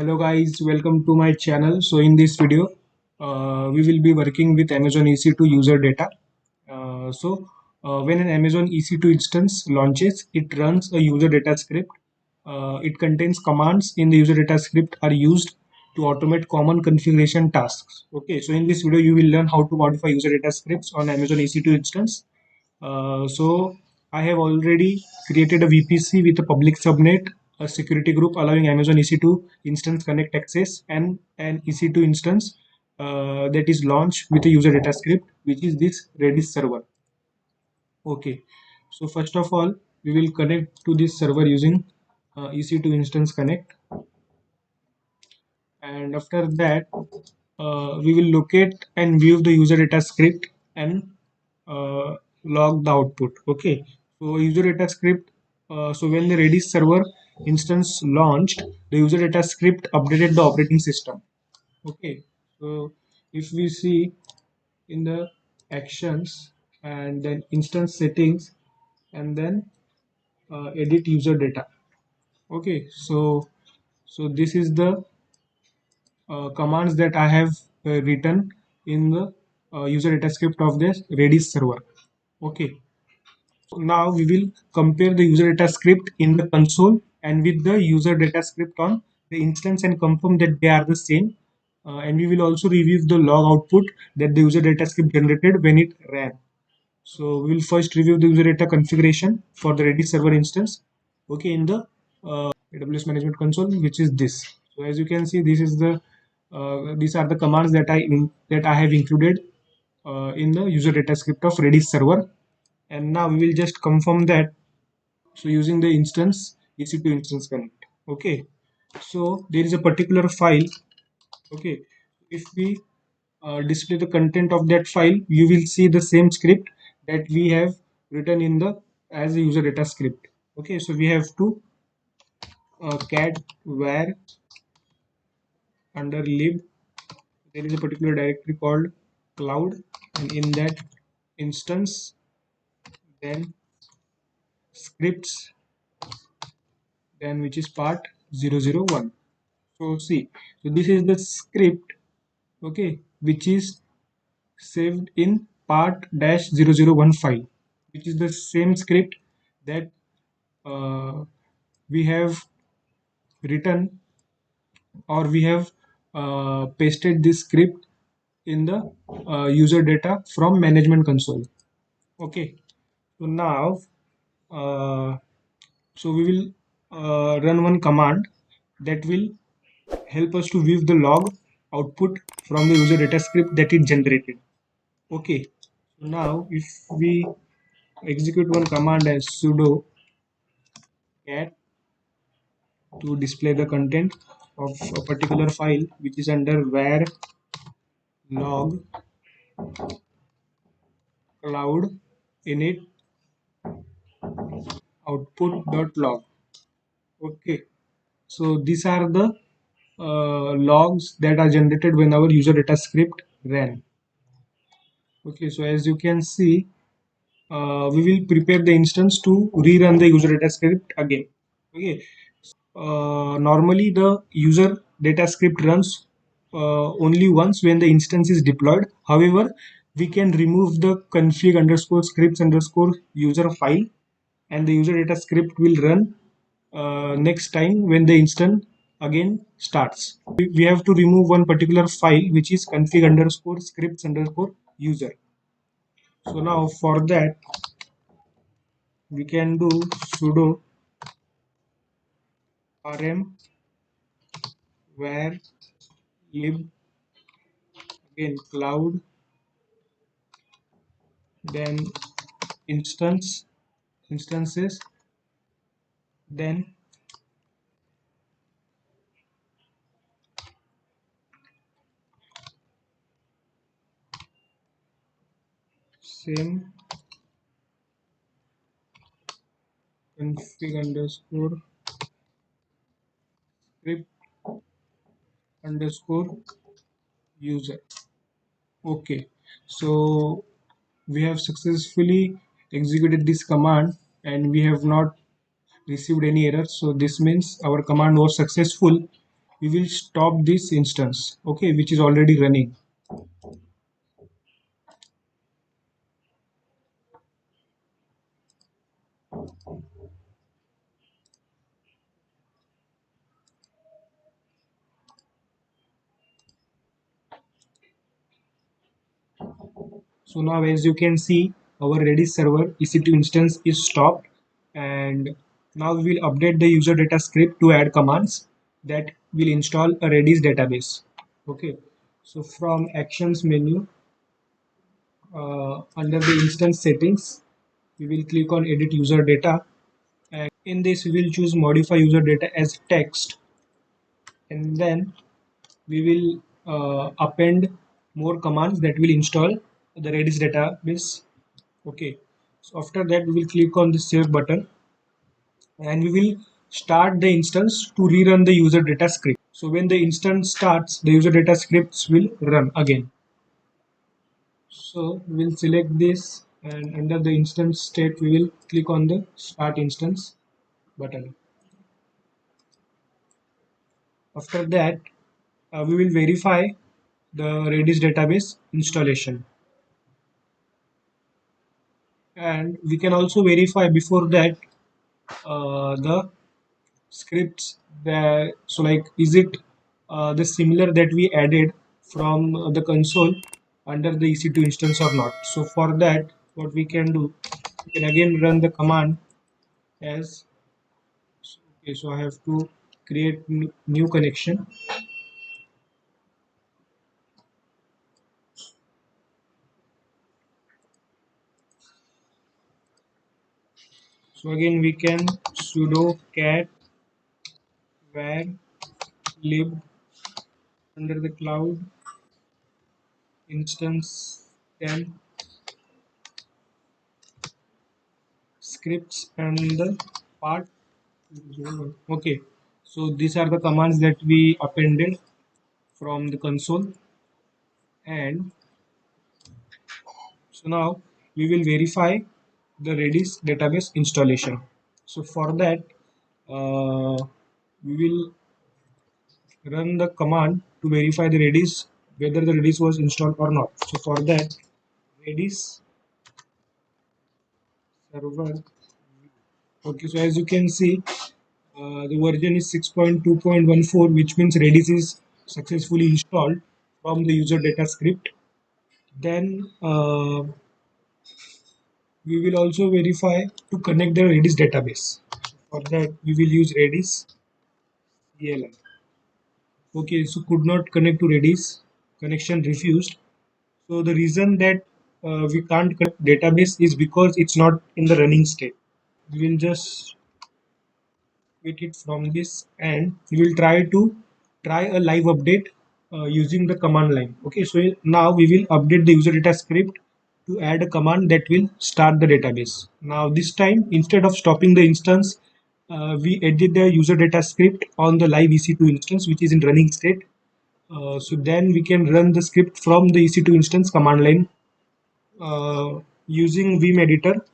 Hello guys, welcome to my channel. So in this video, we will be working with Amazon EC2 user data. When an Amazon EC2 instance launches, it runs a user data script. It contains commands in the user data script are used to automate common configuration tasks. Okay, so in this video, you will learn how to modify user data scripts on Amazon EC2 instance. So I have already created a VPC with a public subnet, a security group allowing Amazon EC2 instance connect access, and an EC2 instance that is launched with a user data script, which is this Redis server. Okay, so first of all, we will connect to this server using EC2 instance connect, and after that, we will locate and view the user data script and log the output. Okay, so user data script, so when the Redis server instance launched, the user data script updated the operating system. Okay, so if we see in the actions and then instance settings and then edit user data. Okay, so this is the commands that I have written in the user data script of this Redis server. Okay, so now we will compare the user data script in the console and with the user data script on the instance and confirm that they are the same. And we will also review the log output that the user data script generated when it ran. So we will first review the user data configuration for the Redis server instance. Okay, in the AWS Management Console, which is this. So as you can see, this is the these are the commands that I have included in the user data script of Redis server. And now we will just confirm that. So using the instance EC2 instance connect. Okay. So there is a particular file. Okay. If we display the content of that file, you will see the same script that we have written in the as a user data script. Okay. So we have to cat var under lib. There is a particular directory called cloud, and in that instance, then scripts, then which is part 001. So see, so this is the script, okay, which is saved in part dash 001 file, which is the same script that we have written, or we have pasted this script in the user data from management console. Okay, so now uh, so we will run one command that will help us to view the log output from the user data script that it generated. Okay, so now if we execute one command as sudo cat to display the content of a particular file which is under var log cloud init output.log. Okay, so these are the logs that are generated when our user data script ran. Okay, so as you can see, we will prepare the instance to rerun the user data script again. Okay, normally the user data script runs only once when the instance is deployed. However, we can remove the config underscore scripts underscore user file, and the user data script will run next time when the instance again starts. We have to remove one particular file which is config underscore scripts underscore user. So now for that we can do sudo rm var lib again cloud, then instances, then same config underscore script underscore user. Okay, so we have successfully executed this command and we have not received any error, so this means our command was successful. we will stop this instance, okay, which is already running. So now as you can see, our Redis server EC2 instance is stopped, and now we will update the user data script to add commands that will install a Redis database. Okay, so from actions menu, under the instance settings, we will click on edit user data, and in this we will choose modify user data as text, and then we will append more commands that will install the Redis database. Okay, so after that we will click on the save button, and we will start the instance to rerun the user data script. So when the instance starts, the user data scripts will run again. So we will select this, and under the instance state we will click on the start instance button. After that, we will verify the Redis database installation, and we can also verify before that the scripts that, so like, is it the similar that we added from the console under the EC2 instance or not. So for that, what we can do, we can again run the command as, okay, so I have to create new connection. So again we can sudo cat var lib under the cloud instance 10 scripts and the part. Okay, so these are the commands that we appended from the console, and so now we will verify the Redis database installation. So for that, we will run the command to verify the Redis, whether the Redis was installed or not. So for that, Redis server. Okay, so as you can see, the version is 6.2.14, which means Redis is successfully installed from the user data script. Then we will also verify to connect the Redis database. For that, we will use Redis CLI. Okay, so could not connect to Redis, connection refused. So the reason that we can't connect database is because it's not in the running state. We will just quit it from this, and we will try a live update using the command line. Okay, so now we will update the user data script to add a command that will start the database. Now this time, instead of stopping the instance, we edit the user data script on the live EC2 instance, which is in running state. So then we can run the script from the EC2 instance command line. Using Vim editor,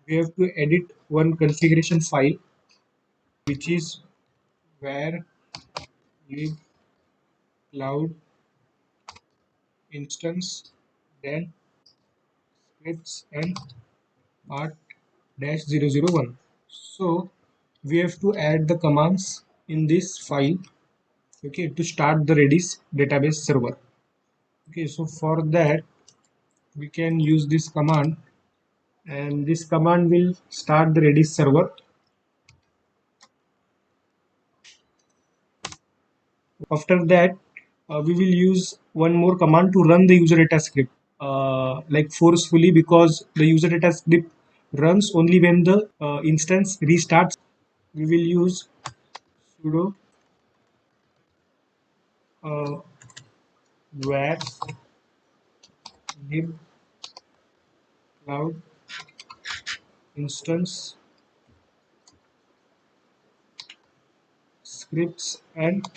we have to edit one configuration file, which is where lib cloud instance, then scripts and part dash 001. So we have to add the commands in this file, okay, to start the Redis database server. Okay, so for that we can use this command, and this command will start the Redis server. After that, we will use one more command to run the user data script, like forcefully, because the user data script runs only when the instance restarts. We will use sudo uh, var lib cloud instance scripts, and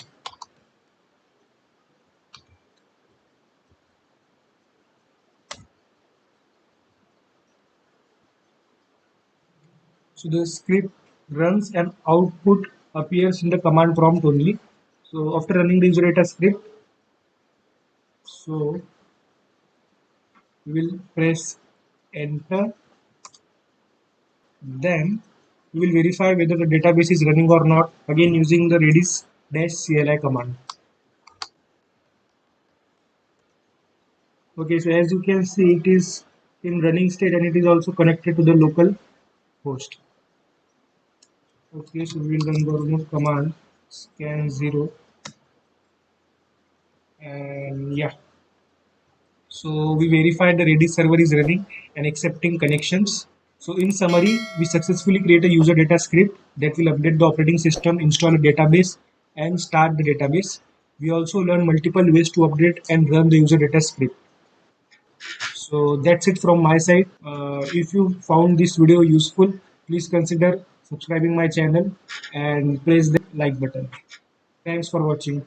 so the script runs and output appears in the command prompt only. So after running the user data script, so we will press enter. Then we will verify whether the database is running or not, again using the redis -cli command. Okay, so as you can see, it is in running state and it is also connected to the local host. Okay, so we will run the remove command scan 0, and yeah, so we verified the redis server is running and accepting connections. So in summary, we successfully create a user data script that will update the operating system, install a database, and start the database. We also learn multiple ways to update and run the user data script. So that's it from my side. If you found this video useful, please consider subscribing my channel and press the like button. Thanks for watching.